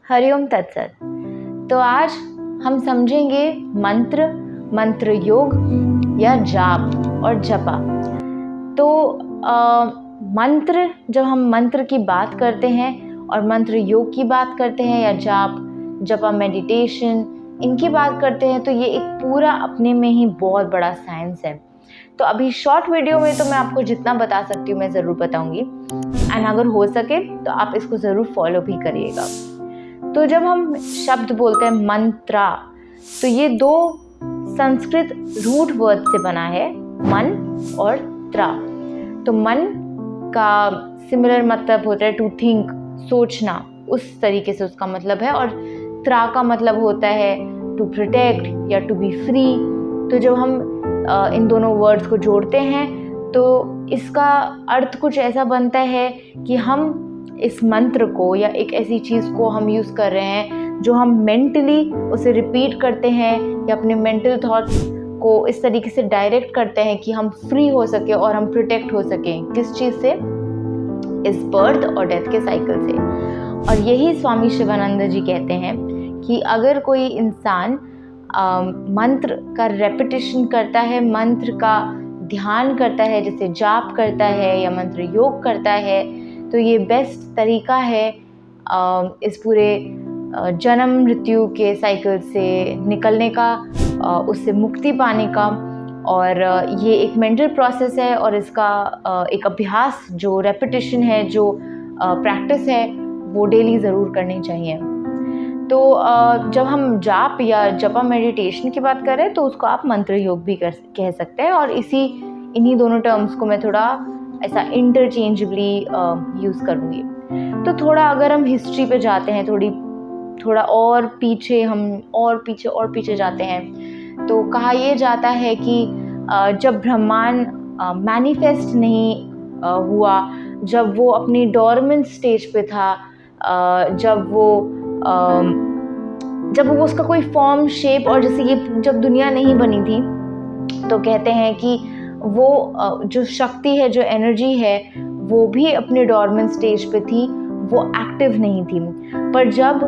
हरिओम तत्सत। तो आज हम समझेंगे मंत्र, मंत्र योग या जाप और जपा। तो मंत्र, जब हम मंत्र की बात करते हैं और मंत्र योग की बात करते हैं या जाप जपा मेडिटेशन इनकी बात करते हैं, तो ये एक पूरा अपने में ही बहुत बड़ा साइंस है। तो अभी शॉर्ट वीडियो में तो मैं आपको जितना बता सकती हूँ मैं ज़रूर बताऊंगी, एंड अगर हो सके तो आप इसको ज़रूर फॉलो भी करिएगा। तो जब हम शब्द बोलते हैं मंत्रा, तो ये दो संस्कृत रूट वर्ड से बना है, मन और त्रा। तो मन का सिमिलर मतलब होता है टू थिंक, सोचना, उस तरीके से उसका मतलब है, और त्रा का मतलब होता है टू प्रोटेक्ट या टू बी फ्री। तो जब हम इन दोनों वर्ड्स को जोड़ते हैं तो इसका अर्थ कुछ ऐसा बनता है कि हम इस मंत्र को या एक ऐसी चीज़ को हम यूज़ कर रहे हैं जो हम मेंटली उसे रिपीट करते हैं या अपने मेंटल थॉट्स को इस तरीके से डायरेक्ट करते हैं कि हम फ्री हो सके और हम प्रोटेक्ट हो सकें। किस चीज़ से? इस बर्थ और डेथ के साइकिल से। और यही स्वामी शिवानंद जी कहते हैं कि अगर कोई इंसान मंत्र का रेपिटेशन करता है, मंत्र का ध्यान करता है, जैसे जाप करता है या मंत्र योग करता है, तो ये बेस्ट तरीका है इस पूरे जन्म मृत्यु के साइकिल से निकलने का, उससे मुक्ति पाने का। और ये एक मेंटल प्रोसेस है और इसका एक अभ्यास, जो रेपिटेशन है, जो प्रैक्टिस है, वो डेली ज़रूर करनी चाहिए। तो जब हम जाप या जपा मेडिटेशन की बात करें तो उसको आप मंत्र योग भी कह सकते हैं, और इन्हीं दोनों टर्म्स को मैं थोड़ा ऐसा इंटरचेंजेबली यूज़ करूँगी। तो थोड़ा अगर हम हिस्ट्री पे जाते हैं, थोड़ा और पीछे, हम और पीछे जाते हैं, तो कहा यह जाता है कि जब ब्रह्मांड मैनिफेस्ट नहीं हुआ, जब वो अपनी डोरमेंट स्टेज पे था, जब वो उसका कोई फॉर्म शेप, और जैसे ये जब दुनिया नहीं बनी थी, तो कहते हैं कि वो जो शक्ति है, जो एनर्जी है, वो भी अपने डोरमेंट स्टेज पे थी, वो एक्टिव नहीं थी। पर जब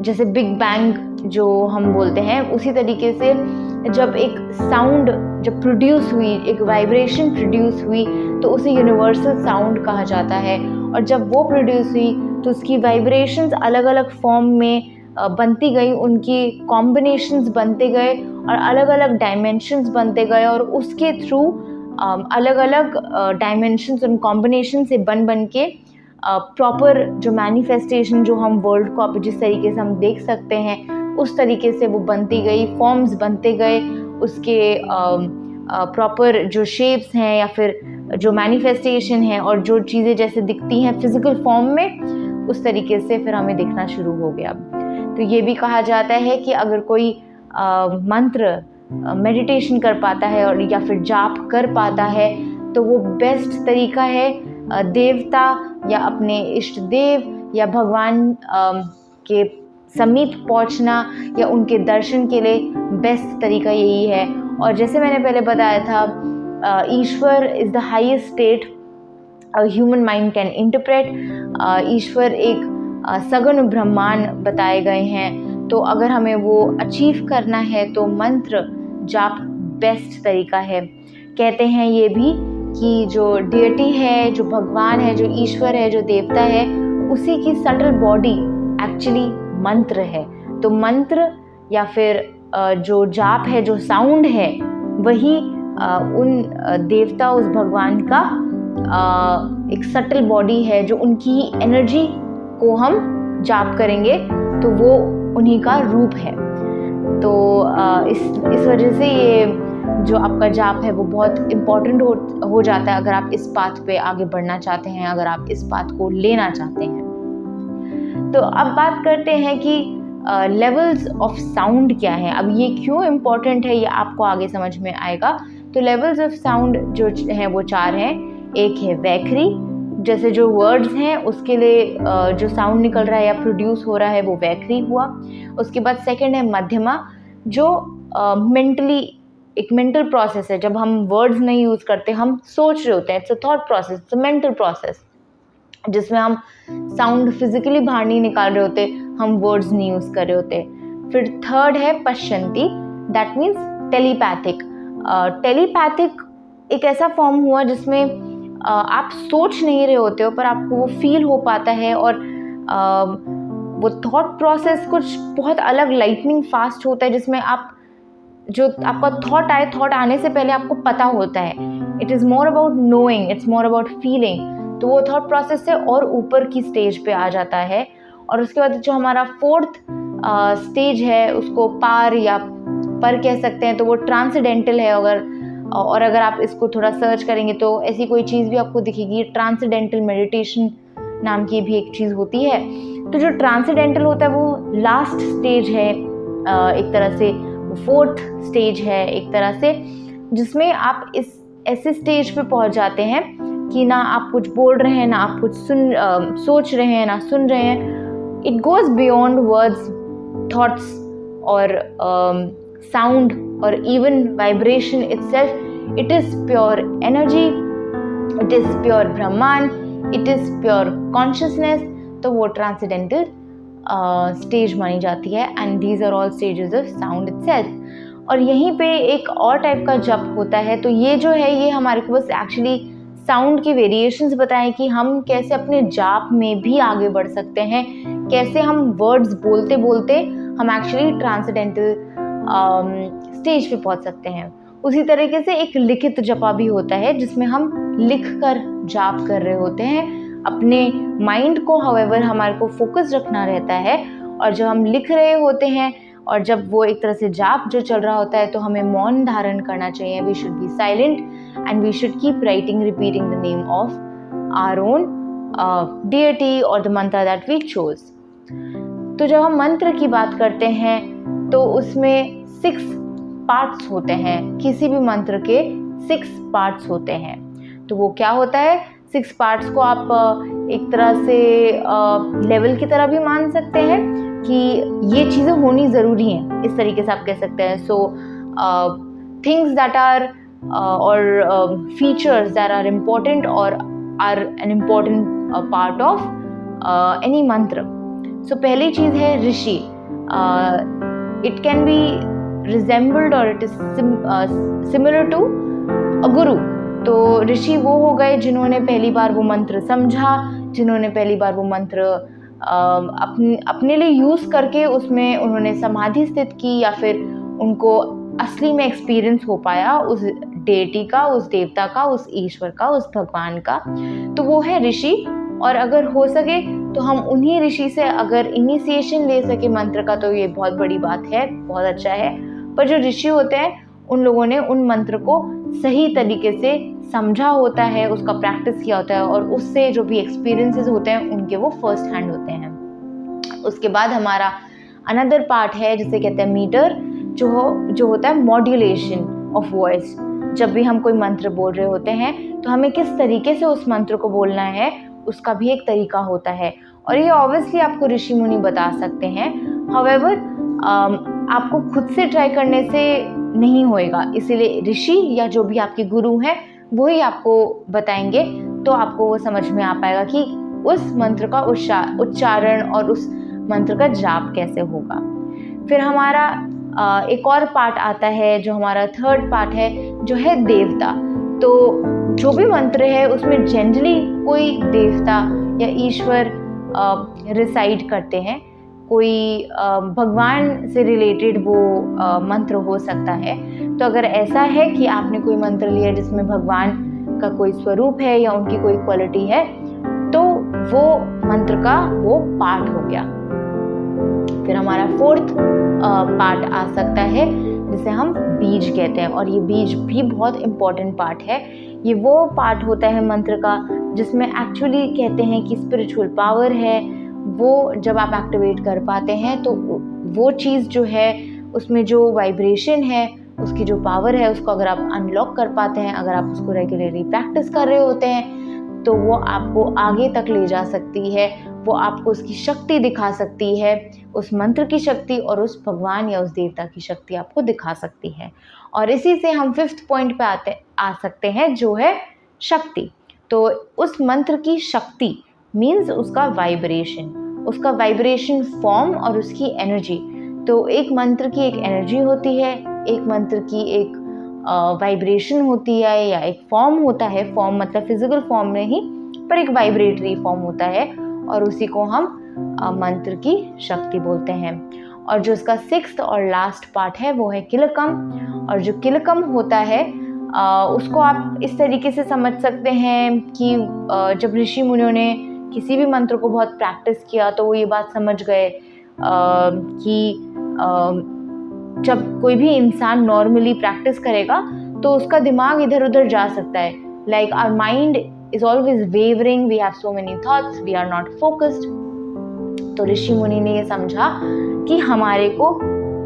जैसे बिग बैंग जो हम बोलते हैं, उसी तरीके से जब एक साउंड जब प्रोड्यूस हुई, एक वाइब्रेशन प्रोड्यूस हुई, तो उसे यूनिवर्सल साउंड कहा जाता है। और जब वो प्रोड्यूस हुई तो उसकी वाइब्रेशंस अलग अलग फॉर्म में बनती गई, उनकी कॉम्बिनेशंस बनते गए और अलग अलग डायमेंशंस बनते गए, और उसके थ्रू अलग अलग डायमेंशंस उन कॉम्बिनेशन से बन के प्रॉपर जो मैनिफेस्टेशन, जो हम वर्ल्ड को अब जिस तरीके से हम देख सकते हैं, उस तरीके से वो बनती गई, फॉर्म्स बनते गए, उसके प्रॉपर जो शेप्स हैं या फिर जो मैनिफेस्टेशन है, और जो चीज़ें जैसे दिखती हैं फिजिकल फॉर्म में, उस तरीके से फिर हमें दिखना शुरू हो गया। तो ये भी कहा जाता है कि अगर कोई मंत्र मेडिटेशन कर पाता है और या फिर जाप कर पाता है, तो वो बेस्ट तरीका है देवता या अपने इष्ट देव या भगवान के समीप पहुंचना या उनके दर्शन के लिए बेस्ट तरीका यही है। और जैसे मैंने पहले बताया था, Ishwar is the highest state human mind can interpret. ईश्वर एक सगुण ब्रह्मांड बताए गए हैं। तो अगर हमें वो अचीव करना है तो मंत्र जाप बेस्ट तरीका है। कहते हैं ये भी कि जो डियटी है, जो भगवान है, जो ईश्वर है, जो देवता है, उसी की सटल बॉडी एक्चुअली मंत्र है। तो मंत्र या फिर जो जाप है, जो साउंड है, वही उन देवता, उस भगवान का एक सटल बॉडी है, जो उनकी एनर्जी को हम जाप करेंगे तो वो उन्हीं का रूप है। तो इस वजह से ये जो आपका जाप है वो बहुत इम्पॉर्टेंट हो जाता है, अगर आप इस पाथ पे आगे बढ़ना चाहते हैं, अगर आप इस पाथ को लेना चाहते हैं। तो अब बात करते हैं कि लेवल्स ऑफ साउंड क्या है। अब ये क्यों इम्पॉर्टेंट है, ये आपको आगे समझ में आएगा। तो लेवल्स ऑफ साउंड जो हैं वो 4 हैं। एक है वैखरी, जैसे जो वर्ड्स हैं उसके लिए जो साउंड निकल रहा है या प्रोड्यूस हो रहा है वो वैखरी हुआ। उसके बाद सेकंड है मध्यमा, जो मेंटली एक मेंटल प्रोसेस है। जब हम वर्ड्स नहीं यूज़ करते, हम सोच रहे होते हैं, it's a thought process, it's a mental process. जिसमें हम साउंड फिजिकली बाहर नहीं निकाल रहे होते, हम वर्ड्स नहीं यूज़ कर रहे होते। फिर थर्ड है पश्यंती, दैट मीन्स टेलीपैथिक। टेलीपैथिक एक ऐसा फॉर्म हुआ जिसमें आप सोच नहीं रहे होते हो पर आपको वो फील हो पाता है, और वो थॉट प्रोसेस कुछ बहुत अलग लाइटनिंग फास्ट होता है, जिसमें आप जो आपका थॉट आए, थॉट आने से पहले आपको पता होता है। It is more about knowing, it's more about feeling. तो वो थॉट प्रोसेस से और ऊपर की स्टेज पे आ जाता है। और उसके बाद जो हमारा फोर्थ स्टेज है उसको पार या पर कह सकते हैं, तो वो ट्रांसेंडेंटल है। अगर आप इसको थोड़ा सर्च करेंगे तो ऐसी कोई चीज़ भी आपको दिखेगी, ट्रांसेंडेंटल मेडिटेशन नाम की भी एक चीज़ होती है। तो जो ट्रांसेंडेंटल होता है वो लास्ट स्टेज है, एक तरह से फोर्थ स्टेज है एक तरह से, जिसमें आप इस ऐसे स्टेज पे पहुंच जाते हैं कि ना आप कुछ बोल रहे हैं, ना आप कुछ सोच रहे हैं, ना सुन रहे हैं। It goes beyond words, thoughts और साउंड और even vibration itself. It is pure energy, it is pure brahmand, it is pure consciousness. तो वो ट्रांसेंडेंटल स्टेज मानी जाती है। And these are all stages of sound itself. और यहीं पे एक और टाइप का जप होता है। तो ये जो है ये हमारे को बस एक्चुअली साउंड की वेरिएशंस बताएं कि हम कैसे अपने जाप में भी आगे बढ़ सकते हैं, कैसे हम वर्ड्स बोलते बोलते हम एक्चुअली ट्रांसेंडेंटल स्टेज पे पहुंच सकते हैं। उसी तरीके से एक लिखित जपा भी होता है जिसमें हम लिख कर जाप कर रहे होते हैं अपने माइंड को। हाउएवर हमारे को फोकस रखना रहता है, और जब हम लिख रहे होते हैं और जब वो एक तरह से जाप जो चल रहा होता है तो हमें मौन धारण करना चाहिए। We should be silent and we should keep writing, repeating the name of our own deity और the mantra that we chose. तो जब हम मंत्र की बात करते हैं तो उसमें 6 पार्ट्स होते हैं। किसी भी मंत्र के 6 पार्ट्स होते हैं। तो वो क्या होता है? 6 पार्ट्स को आप एक तरह से लेवल की तरह भी मान सकते हैं कि ये चीज़ें होनी ज़रूरी हैं, इस तरीके से आप कह सकते हैं। सो थिंग्स दैट आर और फीचर्स दैट आर इम्पोर्टेंट और are an important part of any mantra. So पहली चीज़ है ऋषि। इट कैन बी रिजेंबल्ड और it is similar to a guru. तो ऋषि वो हो गए जिन्होंने पहली बार वो मंत्र समझा, जिन्होंने पहली बार वो मंत्र अपने लिए यूज़ करके उसमें उन्होंने समाधि स्थित की, या फिर उनको असली में एक्सपीरियंस हो पाया उस डेटी का, उस देवता का, उस ईश्वर का, उस भगवान का। तो वो है ऋषि। और अगर हो सके तो हम उन्हीं ऋषि से अगर इनिशिएशन ले सके मंत्र का तो ये बहुत बड़ी बात है, बहुत अच्छा है। पर जो ऋषि होते हैं उन लोगों ने उन मंत्र को सही तरीके से समझा होता है, उसका प्रैक्टिस किया होता है, और उससे जो भी एक्सपीरियंसेस होते हैं उनके वो फर्स्ट हैंड होते हैं। उसके बाद हमारा अनदर पार्ट है जिसे कहते हैं मीटर, जो होता है मॉड्यूलेशन ऑफ वॉइस। जब भी हम कोई मंत्र बोल रहे होते हैं तो हमें किस तरीके से उस मंत्र को बोलना है उसका भी एक तरीका होता है, और ये ऑब्वियसली आपको ऋषि मुनि बता सकते हैं। हाउएवर आपको खुद से ट्राई करने से नहीं होएगा, इसीलिए ऋषि या जो भी आपके गुरु हैं वही आपको बताएंगे, तो आपको वो समझ में आ पाएगा कि उस मंत्र का उच्चारण और उस मंत्र का जाप कैसे होगा। फिर हमारा एक और पार्ट आता है जो हमारा थर्ड पार्ट है, जो है देवता। तो जो भी मंत्र है उसमें जनरली कोई देवता या ईश्वर रिसाइड करते हैं, कोई भगवान से रिलेटेड वो मंत्र हो सकता है। तो अगर ऐसा है कि आपने कोई मंत्र लिया जिसमें भगवान का कोई स्वरूप है या उनकी कोई क्वालिटी है, तो वो मंत्र का वो पार्ट हो गया। फिर हमारा फोर्थ पार्ट आ सकता है जिसे हम बीज कहते हैं, और ये बीज भी बहुत इम्पोर्टेंट पार्ट है। ये वो पार्ट होता है मंत्र का जिसमें एक्चुअली कहते हैं कि स्पिरिचुअल पावर है, वो जब आप एक्टिवेट कर पाते हैं तो वो चीज़ जो है उसमें जो वाइब्रेशन है, उसकी जो पावर है, उसको अगर आप अनलॉक कर पाते हैं, अगर आप उसको रेगुलरली प्रैक्टिस कर रहे होते हैं, तो वो आपको आगे तक ले जा सकती है, वो आपको उसकी शक्ति दिखा सकती है, उस मंत्र की शक्ति और उस भगवान या उस देवता की शक्ति आपको दिखा सकती है। और इसी से हम 5th पॉइंट पे आ सकते हैं जो है शक्ति। तो उस मंत्र की शक्ति मीन्स उसका वाइब्रेशन फॉर्म और उसकी एनर्जी। तो एक मंत्र की एक एनर्जी होती है, एक मंत्र की एक वाइब्रेशन होती है या एक फॉर्म होता है। फॉर्म मतलब फिजिकल फॉर्म नहीं, पर एक वाइब्रेटरी फॉर्म होता है, और उसी को हम मंत्र की शक्ति बोलते हैं। और जो उसका 6th और लास्ट पार्ट है वो है किलकम। और जो किलकम होता है उसको आप इस तरीके से समझ सकते हैं कि जब ऋषि मुनियों ने किसी भी मंत्र को बहुत प्रैक्टिस किया तो वो ये बात समझ गए कि जब कोई भी इंसान नॉर्मली प्रैक्टिस करेगा तो उसका दिमाग इधर उधर जा सकता है। Like our mind is always wavering, we have so many thoughts, we are not focused. तो ऋषि मुनि ने ये समझा कि हमारे को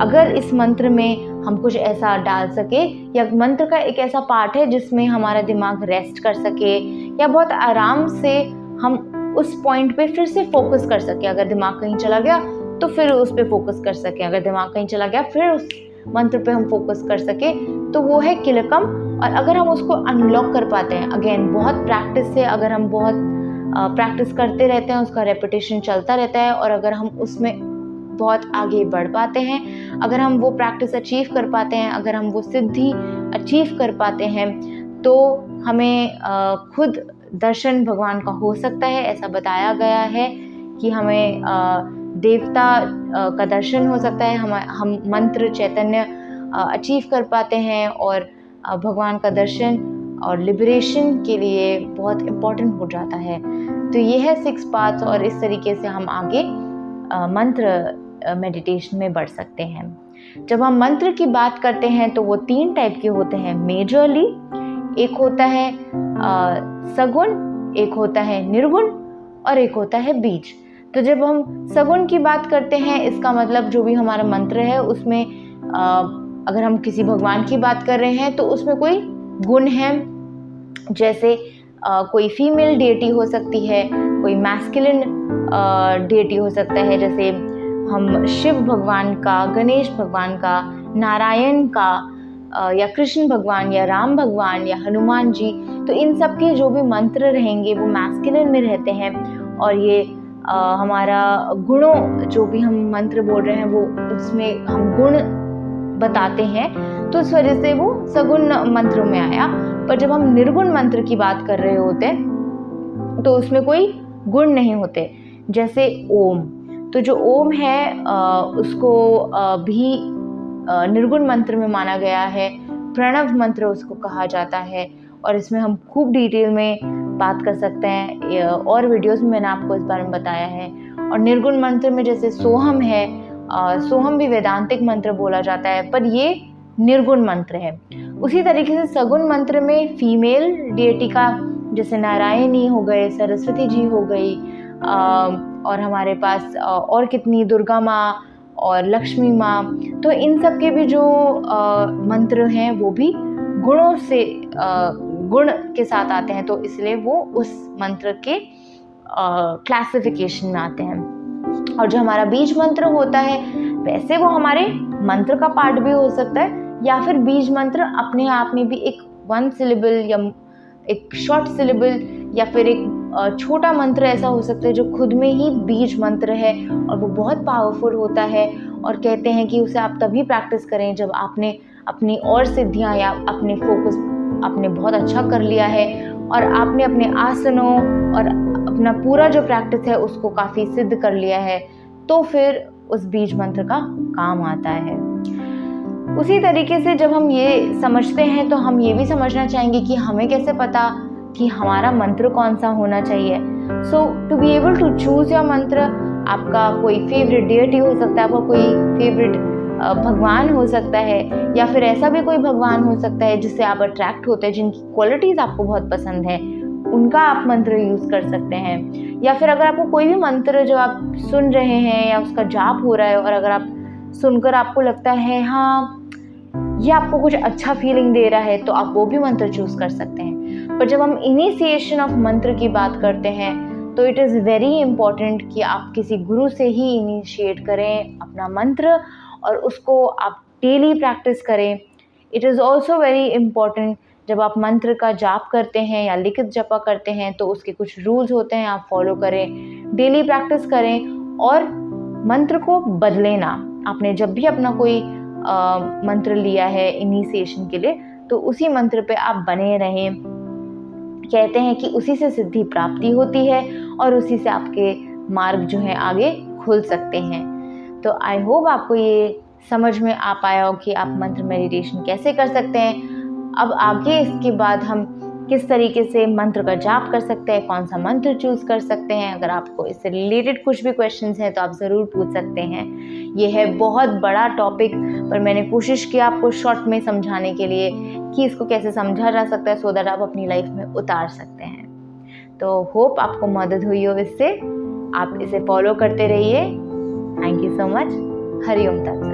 अगर इस मंत्र में हम कुछ ऐसा डाल सके, या मंत्र का एक ऐसा पार्ट है जिसमें हमारा दिमाग रेस्ट कर सके या बहुत आराम से हम उस पॉइंट पे फिर से फोकस कर सके। अगर दिमाग कहीं चला गया तो फिर उस पे फोकस कर सके, अगर दिमाग कहीं चला गया फिर उस मंत्र पे हम फोकस कर सके, तो वो है किलकम। और अगर हम उसको अनलॉक कर पाते हैं, अगेन बहुत प्रैक्टिस से, अगर हम बहुत प्रैक्टिस करते रहते हैं, उसका रेपिटेशन चलता रहता है, और अगर हम उसमें बहुत आगे बढ़ पाते हैं, अगर हम वो प्रैक्टिस अचीव कर पाते हैं, अगर हम वो सिद्धि अचीव कर पाते हैं, तो हमें खुद दर्शन भगवान का हो सकता है। ऐसा बताया गया है कि हमें देवता का दर्शन हो सकता है, हम मंत्र चैतन्य अचीव कर पाते हैं, और भगवान का दर्शन और लिबरेशन के लिए बहुत इम्पोर्टेंट हो जाता है। तो ये है 6 पार्ट्स, और इस तरीके से हम आगे मंत्र मेडिटेशन में बढ़ सकते हैं। जब हम मंत्र की बात करते हैं तो वो 3 टाइप के होते हैं मेजरली। एक होता है सगुण, एक होता है निर्गुण, और एक होता है बीज। तो जब हम सगुण की बात करते हैं, इसका मतलब जो भी हमारा मंत्र है उसमें अगर हम किसी भगवान की बात कर रहे हैं तो उसमें कोई गुण है, जैसे कोई फीमेल डेटी हो सकती है, कोई मैस्कुलिन डेटी हो सकता है, जैसे हम शिव भगवान का, गणेश भगवान का, नारायण का, या कृष्ण भगवान या राम भगवान या हनुमान जी। तो इन सब के जो भी मंत्र रहेंगे वो मैस्कुलिन में रहते हैं, और ये हमारा गुणों, जो भी हम मंत्र बोल रहे हैं वो उसमें हम गुण बताते हैं, तो इस वजह से वो सगुण मंत्रों में आया। पर जब हम निर्गुण मंत्र की बात कर रहे होते हैं तो उसमें कोई गुण नहीं होते, जैसे ओम। तो जो ओम है उसको भी निर्गुण मंत्र में माना गया है, प्रणव मंत्र उसको कहा जाता है, और इसमें हम खूब डिटेल में बात कर सकते हैं, और वीडियोस में मैंने आपको इस बारे में बताया है। और निर्गुण मंत्र में जैसे सोहम है, सोहम भी वेदांतिक मंत्र बोला जाता है, पर ये निर्गुण मंत्र है। उसी तरीके से सगुण मंत्र में फीमेल डेटी का, जैसे नारायणी हो गए, सरस्वती जी हो गई, और हमारे पास और कितनी दुर्गा माँ और लक्ष्मी माँ। तो इन सब के भी जो मंत्र हैं वो भी गुणों से गुण के साथ आते हैं, तो इसलिए वो उस मंत्र के क्लासिफिकेशन में आते हैं। और जो हमारा बीज मंत्र होता है, वैसे वो हमारे मंत्र का पार्ट भी हो सकता है, या फिर बीज मंत्र अपने आप में भी एक 1 सिलेबल या एक शॉर्ट सिलेबल या फिर एक छोटा मंत्र ऐसा हो सकता है जो खुद में ही बीज मंत्र है, और वो बहुत पावरफुल होता है। और कहते हैं कि उसे आप तभी प्रैक्टिस करें जब आपने अपनी और सिद्धियां या अपने फोकस आपने बहुत अच्छा कर लिया है, और आपने अपने आसनों और अपना पूरा जो प्रैक्टिस है उसको काफ़ी सिद्ध कर लिया है, तो फिर उस बीज मंत्र का काम आता है। उसी तरीके से जब हम ये समझते हैं तो हम ये भी समझना चाहेंगे कि हमें कैसे पता कि हमारा मंत्र कौन सा होना चाहिए। So to be able to choose your mantra, आपका कोई फेवरेट डियटी हो सकता है, आपका कोई फेवरेट भगवान हो सकता है, या फिर ऐसा भी कोई भगवान हो सकता है जिससे आप अट्रैक्ट होते हैं, जिनकी क्वालिटीज़ आपको बहुत पसंद है, उनका आप मंत्र यूज़ कर सकते हैं। या फिर अगर आपको कोई भी मंत्र जो आप सुन रहे हैं या उसका जाप हो रहा है, और अगर आप सुनकर आपको लगता है हाँ ये आपको कुछ अच्छा फीलिंग दे रहा है, तो आप वो भी मंत्र चूज़ कर सकते हैं। पर जब हम इनिशिएशन ऑफ मंत्र की बात करते हैं तो इट इज़ वेरी इम्पॉर्टेंट कि आप किसी गुरु से ही इनिशिएट करें अपना मंत्र, और उसको आप डेली प्रैक्टिस करें। It is also very important जब आप मंत्र का जाप करते हैं या लिखित जपा करते हैं तो उसके कुछ रूल्स होते हैं, आप फॉलो करें, डेली प्रैक्टिस करें और मंत्र को बदलें ना। आपने जब भी अपना कोई मंत्र लिया है इनिशिएशन के लिए तो उसी मंत्र पे आप बने रहें। कहते हैं कि उसी से सिद्धि प्राप्ति होती है और उसी से आपके मार्ग जो है आगे खुल सकते हैं। तो आई होप आपको ये समझ में आ पाया हो कि आप मंत्र मेडिटेशन कैसे कर सकते हैं। अब आगे इसके बाद हम किस तरीके से मंत्र का जाप कर सकते हैं, कौन सा मंत्र चूज कर सकते हैं। अगर आपको इससे रिलेटेड कुछ भी क्वेश्चंस हैं तो आप ज़रूर पूछ सकते हैं। ये है बहुत बड़ा टॉपिक, पर मैंने कोशिश की आपको शॉर्ट में समझाने के लिए कि इसको कैसे समझा जा सकता है सो दैट आप अपनी लाइफ में उतार सकते हैं। तो होप आपको मदद हुई हो इससे। आप इसे फॉलो करते रहिए। Thank you so much. Hariom तत्सत।